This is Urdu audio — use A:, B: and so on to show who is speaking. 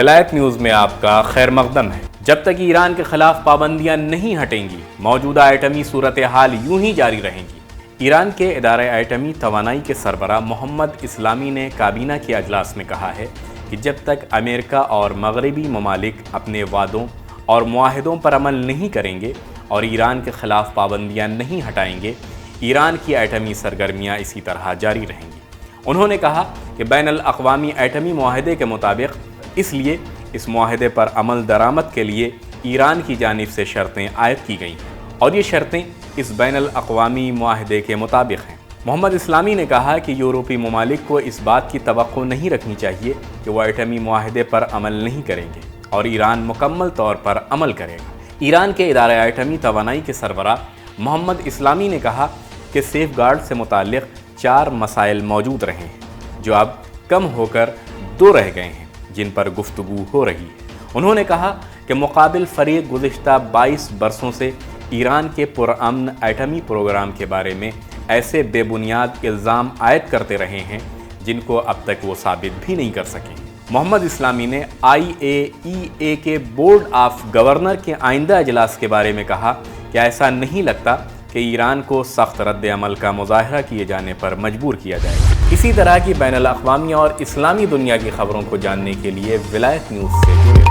A: ولایت نیوز میں آپ کا خیر مقدم ہے۔ جب تک ایران کے خلاف پابندیاں نہیں ہٹیں گی، موجودہ ایٹمی صورتحال یوں ہی جاری رہیں گی۔ ایران کے ادارہ ایٹمی توانائی کے سربراہ محمد اسلامی نے کابینہ کے اجلاس میں کہا ہے کہ جب تک امریکہ اور مغربی ممالک اپنے وعدوں اور معاہدوں پر عمل نہیں کریں گے اور ایران کے خلاف پابندیاں نہیں ہٹائیں گے، ایران کی ایٹمی سرگرمیاں اسی طرح جاری رہیں گی۔ انہوں نے کہا کہ بین الاقوامی ایٹمی معاہدے کے مطابق اس لیے اس معاہدے پر عمل درآمد کے لیے ایران کی جانب سے شرطیں عائد کی گئیں اور یہ شرطیں اس بین الاقوامی معاہدے کے مطابق ہیں۔ محمد اسلامی نے کہا کہ یورپی ممالک کو اس بات کی توقع نہیں رکھنی چاہیے کہ وہ ایٹمی معاہدے پر عمل نہیں کریں گے اور ایران مکمل طور پر عمل کرے گا۔ ایران کے ادارہ ایٹمی توانائی کے سربراہ محمد اسلامی نے کہا کہ سیف گارڈ سے متعلق 4 مسائل موجود رہے ہیں جو اب کم ہو کر 2 رہ گئے ہیں جن پر گفتگو ہو رہی ہے۔ انہوں نے کہا کہ مقابل فریق گزشتہ 22 برسوں سے ایران کے پرامن ایٹمی پروگرام کے بارے میں ایسے بے بنیاد الزام عائد کرتے رہے ہیں جن کو اب تک وہ ثابت بھی نہیں کر سکے۔ محمد اسلامی نے IAEA کے بورڈ آف گورنر کے آئندہ اجلاس کے بارے میں کہا کہ ایسا نہیں لگتا کہ ایران کو سخت رد عمل کا مظاہرہ کیے جانے پر مجبور کیا جائے گا۔ اسی طرح کی بین الاقوامی اور اسلامی دنیا کی خبروں کو جاننے کے لیے ولایت نیوز سے جڑے